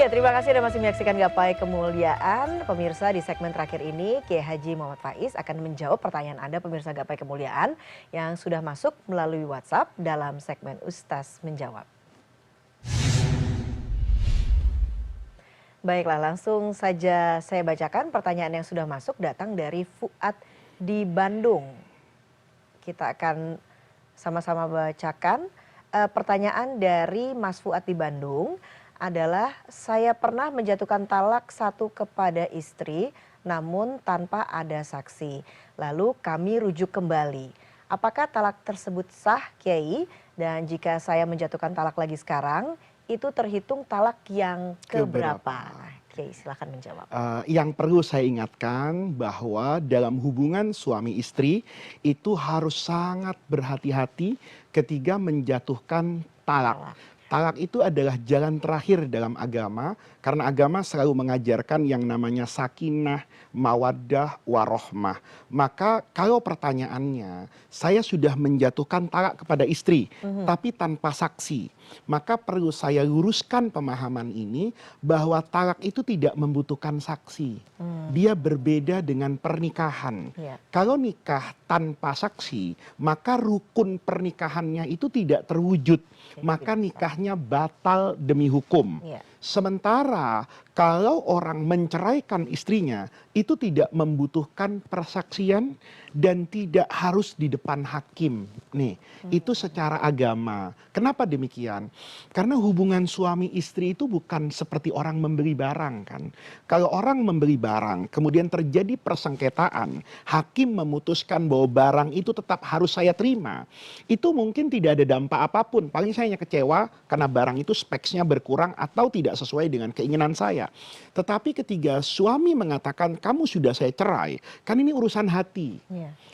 Ya, terima kasih Anda masih menyaksikan Gapai Kemuliaan. Pemirsa, di segmen terakhir ini Kiai Haji Muhammad Faiz akan menjawab pertanyaan Anda pemirsa Gapai Kemuliaan yang sudah masuk melalui WhatsApp dalam segmen Ustaz Menjawab. Baiklah, langsung saja saya bacakan pertanyaan yang sudah masuk datang dari Fuad di Bandung. Kita akan sama-sama bacakan pertanyaan dari Mas Fuad di Bandung. Adalah saya pernah menjatuhkan talak satu kepada istri namun tanpa ada saksi. Lalu kami rujuk kembali. Apakah talak tersebut sah, Kiai? Dan jika saya menjatuhkan talak lagi sekarang, itu terhitung talak yang keberapa? Kiai silahkan menjawab. Yang perlu saya ingatkan bahwa dalam hubungan suami istri itu harus sangat berhati-hati ketika menjatuhkan talak. Talak itu adalah jalan terakhir dalam agama, karena agama selalu mengajarkan yang namanya sakinah, mawaddah, warohmah. Maka kalau pertanyaannya, saya sudah menjatuhkan talak kepada istri, tapi tanpa saksi, maka perlu saya luruskan pemahaman ini bahwa talak itu tidak membutuhkan saksi. Dia berbeda dengan pernikahan. Kalau nikah tanpa saksi, maka rukun pernikahannya itu tidak terwujud. Maka nikahnya batal demi hukum. Sementara kalau orang menceraikan istrinya itu tidak membutuhkan persaksian dan tidak harus di depan hakim. Nih, itu secara agama. Kenapa demikian? Karena hubungan suami istri itu bukan seperti orang membeli barang kan. Kalau orang membeli barang, kemudian terjadi persengketaan, hakim memutuskan bahwa barang itu tetap harus saya terima. Itu mungkin tidak ada dampak apapun. Paling saya hanya kecewa karena barang itu speksnya berkurang atau tidak sesuai dengan keinginan saya. Tetapi ketika suami mengatakan kamu sudah saya cerai, kan ini urusan hati.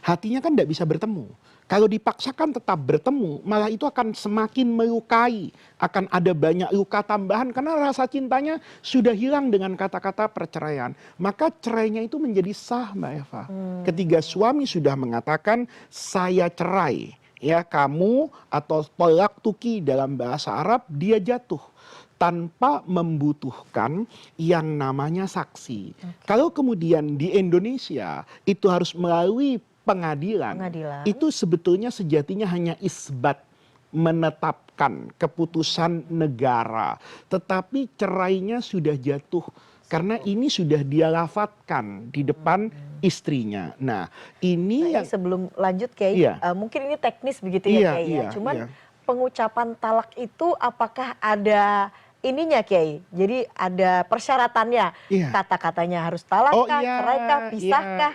Hatinya kan tidak bisa bertemu. Kalau dipaksakan tetap bertemu, malah itu akan semakin melukai. Akan ada banyak luka tambahan karena rasa cintanya sudah hilang dengan kata-kata perceraian. Maka cerainya itu menjadi sah, Mbak Eva. Ketika suami sudah mengatakan saya cerai, ya kamu atau tolak tuki dalam bahasa Arab, dia jatuh tanpa membutuhkan yang namanya saksi. Kalau kemudian di Indonesia itu harus melalui pengadilan, itu sebetulnya sejatinya hanya isbat, menetapkan keputusan negara. Tetapi cerainya sudah jatuh karena ini sudah dia lafatkan di depan istrinya. Nah, ini yang sebelum lanjut Kiai, mungkin ini teknis begitu ya Kiai ya. Cuman pengucapan talak itu apakah ada ininya Kiai? Jadi ada persyaratannya, kata-katanya harus talakkah, ceraikah, pisahkah,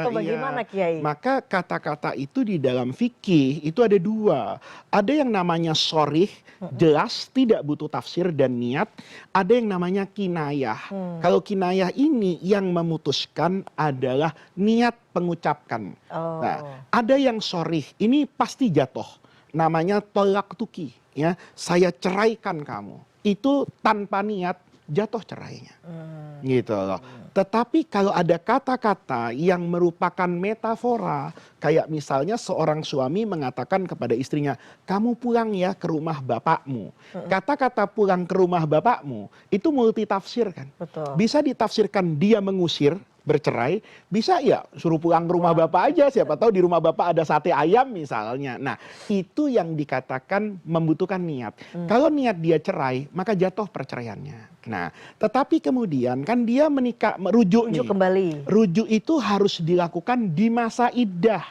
atau bagaimana Kiai? Maka kata-kata itu di dalam fikih itu ada dua. Ada yang namanya sorih, jelas, tidak butuh tafsir dan niat. Ada yang namanya kinayah. Kalau kinayah ini yang memutuskan adalah niat pengucapkan. Nah, ada yang sorih, ini pasti jatuh. Namanya tolak tuki. Ya, saya ceraikan kamu. Itu tanpa niat jatuh cerainya. Gitu loh. Tetapi kalau ada kata-kata yang merupakan metafora, kayak misalnya seorang suami mengatakan kepada istrinya, kamu pulang ya ke rumah bapakmu. Kata-kata pulang ke rumah bapakmu itu multitafsir kan. Bisa ditafsirkan dia mengusir, bercerai, bisa ya suruh pulang ke rumah bapak aja, siapa tahu di rumah bapak ada sate ayam misalnya. Nah, itu yang dikatakan membutuhkan niat. Kalau niat dia cerai, maka jatuh perceraiannya. Nah, tetapi kemudian kan dia menikah, merujuk nih. Kembali. Rujuk itu harus dilakukan di masa iddah.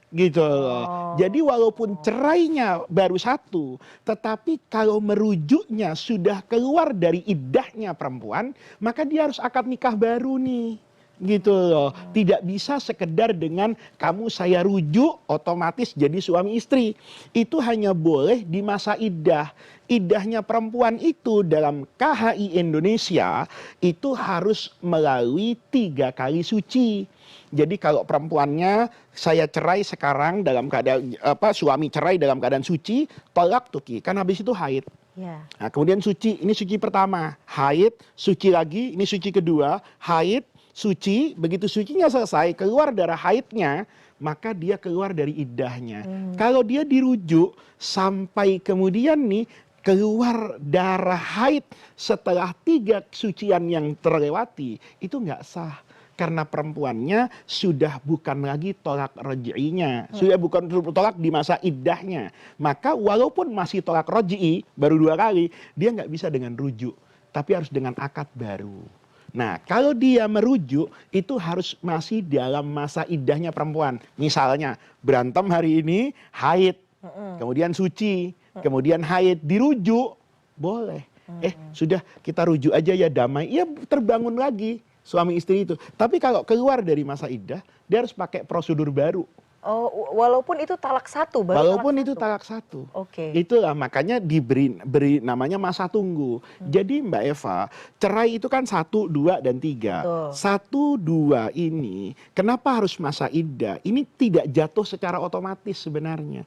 Gitu loh. Jadi walaupun cerainya baru satu, tetapi kalau merujuknya sudah keluar dari iddahnya perempuan, maka dia harus akad nikah baru nih. Gitu loh. Tidak bisa sekedar dengan kamu saya rujuk otomatis jadi suami istri. Itu hanya boleh di masa iddah. Iddahnya perempuan itu dalam KHI Indonesia itu harus melalui 3 kali suci. Jadi kalau perempuannya saya cerai sekarang dalam keadaan suami cerai dalam keadaan suci, tolak tuki, kan habis itu haid. Nah, kemudian suci, ini suci pertama, haid, suci lagi, ini suci kedua, haid, suci, begitu sucinya selesai, keluar darah haidnya, maka dia keluar dari iddahnya. Kalau dia dirujuk sampai kemudian nih keluar darah haid setelah 3 sucian yang terlewati, itu nggak sah. Karena perempuannya sudah bukan lagi tolak raj'inya, sudah bukan tolak di masa iddahnya. Maka walaupun masih tolak raj'i baru 2 kali, dia nggak bisa dengan rujuk, tapi harus dengan akad baru. Nah, kalau dia merujuk itu harus masih dalam masa iddahnya perempuan. Misalnya berantem hari ini, haid, kemudian suci, kemudian haid, dirujuk, boleh. Sudah kita rujuk aja ya, damai, ya terbangun lagi suami istri itu. Tapi kalau keluar dari masa iddah, dia harus pakai prosedur baru. Oh, walaupun itu talak satu, baru Walaupun talak itu satu. talak satu. Oke. Itulah makanya beri namanya masa tunggu. Jadi Mbak Eva, cerai itu kan 1, 2, dan 3. Betul. 1, 2 ini, kenapa harus masa iddah? Ini tidak jatuh secara otomatis sebenarnya.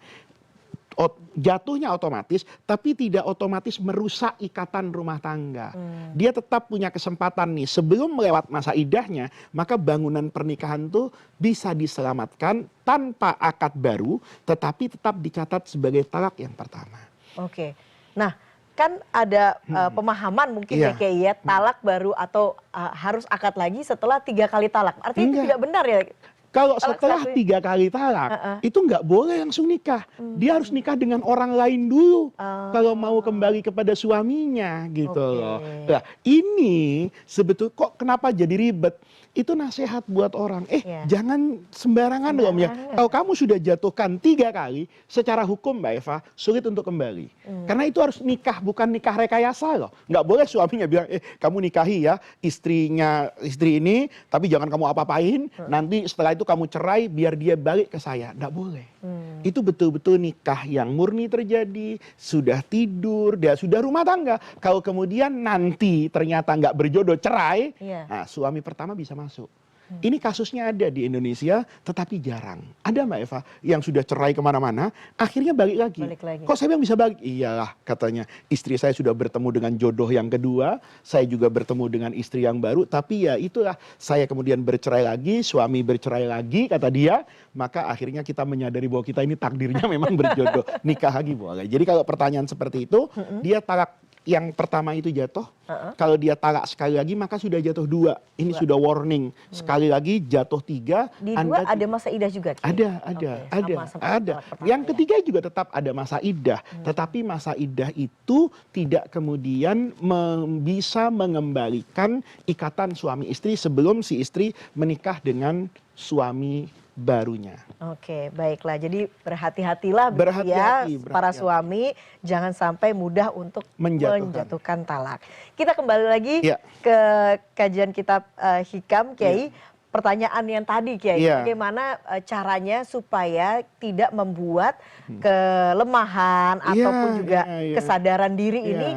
Jatuhnya otomatis, tapi tidak otomatis merusak ikatan rumah tangga. Dia tetap punya kesempatan nih, sebelum melewat masa iddahnya, maka bangunan pernikahan tuh bisa diselamatkan tanpa akad baru, tetapi tetap dicatat sebagai talak yang pertama. Oke. Nah, kan ada pemahaman mungkin Iya. ya kayak ya, talak baru atau harus akad lagi setelah 3 kali talak. Artinya itu Enggak. tidak benar ya? Kalau Talak setelah satu. 3 kali talak, itu nggak boleh langsung nikah. Dia harus nikah dengan orang lain dulu. Kalau mau kembali kepada suaminya gitu Oke. loh. Nah, ini sebetulnya kok kenapa jadi ribet? Itu nasihat buat orang. Iya. Jangan sembarangan loh ya. Sembarangan. Kalau kamu sudah jatuhkan 3 kali, secara hukum Mbak Eva, sulit untuk kembali. Karena itu harus nikah, bukan nikah rekayasa loh. Nggak boleh suaminya bilang, kamu nikahi ya istri ini, tapi jangan kamu apa-apain. Nanti setelah itu kamu cerai, biar dia balik ke saya. Nggak boleh. Itu betul-betul nikah yang murni terjadi, sudah tidur, dia sudah rumah tangga. Kalau kemudian nanti ternyata nggak berjodoh, cerai, Iya. nah suami pertama bisa masuk. Ini kasusnya ada di Indonesia, tetapi jarang. Ada Mbak Eva yang sudah cerai kemana-mana, akhirnya balik lagi. Balik lagi. Kok saya bilang bisa balik? Iyalah katanya, istri saya sudah bertemu dengan jodoh yang kedua, saya juga bertemu dengan istri yang baru, tapi ya itulah, saya kemudian bercerai lagi, suami bercerai lagi, kata dia, maka akhirnya kita menyadari bahwa kita ini takdirnya memang berjodoh, nikah lagi boleh. Jadi kalau pertanyaan seperti itu, dia talak yang pertama itu jatuh, kalau dia talak sekali lagi maka sudah jatuh 2. Ini sudah warning. Sekali lagi jatuh 3. Di 2 ada masa idah juga? Ki? Ada, Oke, ada, sama seperti ada. talak pertama Yang ya. ketiga juga tetap ada masa iddah, tetapi masa iddah itu tidak kemudian bisa mengembalikan ikatan suami istri sebelum si istri menikah dengan suami barunya. Oke, baiklah. Jadi berhati-hatilah begitu ya, Berhati-hati, para berhati-hati. suami jangan sampai mudah untuk Menjatuhkan. menjatuhkan talak. Kita kembali lagi Iya. ke kajian kitab Hikam, Kiai. Pertanyaan yang tadi, Kiai, Iya. bagaimana caranya supaya tidak membuat kelemahan Iya, ataupun juga iya. kesadaran diri Iya. ini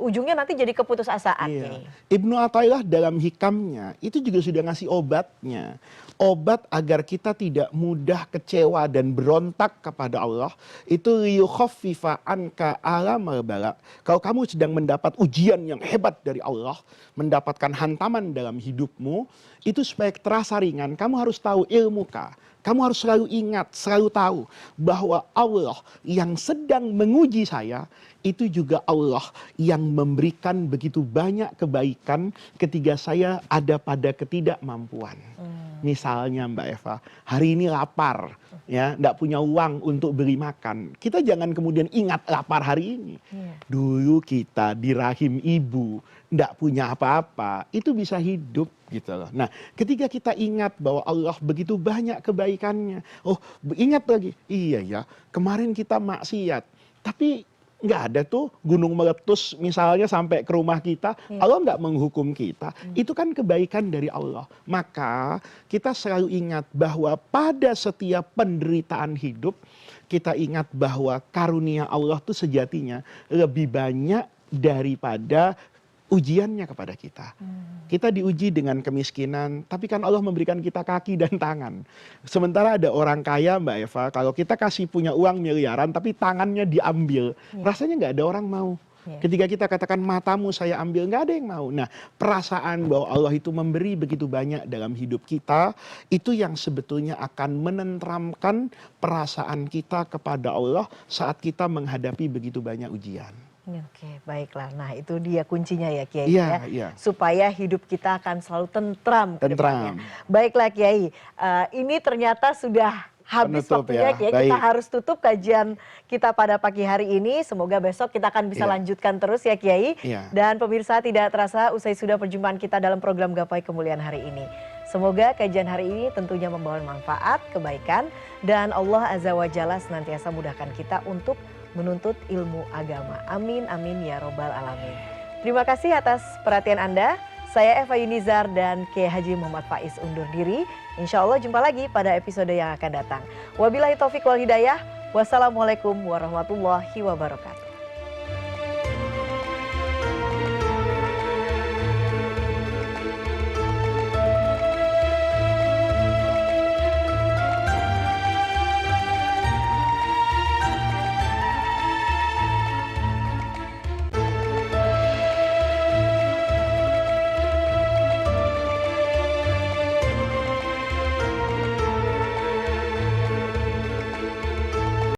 ujungnya nanti jadi keputusasaan, Iya. Kiai. Ibnu Athaillah dalam hikamnya itu juga sudah ngasih obatnya. Obat agar kita tidak mudah kecewa dan berontak kepada Allah itu liyukhaffifa anka alamal bala. Kalau kamu sedang mendapat ujian yang hebat dari Allah, mendapatkan hantaman dalam hidupmu, itu supaya terasa ringan, kamu harus tahu ilmuka. Kamu harus selalu ingat, selalu tahu bahwa Allah yang sedang menguji saya, itu juga Allah yang memberikan begitu banyak kebaikan ketika saya ada pada ketidakmampuan. Misalnya Mbak Eva, hari ini lapar, ya, enggak punya uang untuk beli makan. Kita jangan kemudian ingat lapar hari ini. Dulu kita di rahim ibu, enggak punya apa-apa, itu bisa hidup gitu loh. Nah, ketika kita ingat bahwa Allah begitu banyak kebaikannya, oh ingat lagi, iya ya, kemarin kita maksiat, tapi nggak ada tuh gunung meletus misalnya sampai ke rumah kita, Allah nggak menghukum kita. Itu kan kebaikan dari Allah. Maka kita selalu ingat bahwa pada setiap penderitaan hidup, kita ingat bahwa karunia Allah itu sejatinya lebih banyak daripada ujiannya kepada kita. Kita diuji dengan kemiskinan, tapi kan Allah memberikan kita kaki dan tangan. Sementara ada orang kaya Mbak Eva, kalau kita kasih punya uang miliaran, tapi tangannya diambil, rasanya nggak ada orang mau. Ketika kita katakan matamu saya ambil, nggak ada yang mau. Nah, perasaan bahwa Allah itu memberi begitu banyak dalam hidup kita, itu yang sebetulnya akan menenteramkan perasaan kita kepada Allah saat kita menghadapi begitu banyak ujian. Oke, baiklah. Nah, itu dia kuncinya ya Kiai Iya, ya. iya. Supaya hidup kita akan selalu tentram ke depannya. Tentram. Baiklah Kiai, ini ternyata sudah habis Penutup waktunya ya, Kiai. Kita baik. harus tutup kajian kita pada pagi hari ini. Semoga besok kita akan bisa Iya, lanjutkan terus ya Kiai. iya. Dan pemirsa, tidak terasa usai sudah perjumpaan kita dalam program Gapai Kemuliaan hari ini. Semoga kajian hari ini tentunya membawa manfaat, kebaikan, dan Allah Azza wa Jalla senantiasa mudahkan kita untuk menuntut ilmu agama. Amin, amin ya robbal alamin. Terima kasih atas perhatian Anda. Saya Eva Yunizar dan Kiai Haji Muhammad Faiz undur diri. Insya Allah jumpa lagi pada episode yang akan datang. Wabillahi taufiq wal hidayah. Wassalamualaikum warahmatullahi wabarakatuh.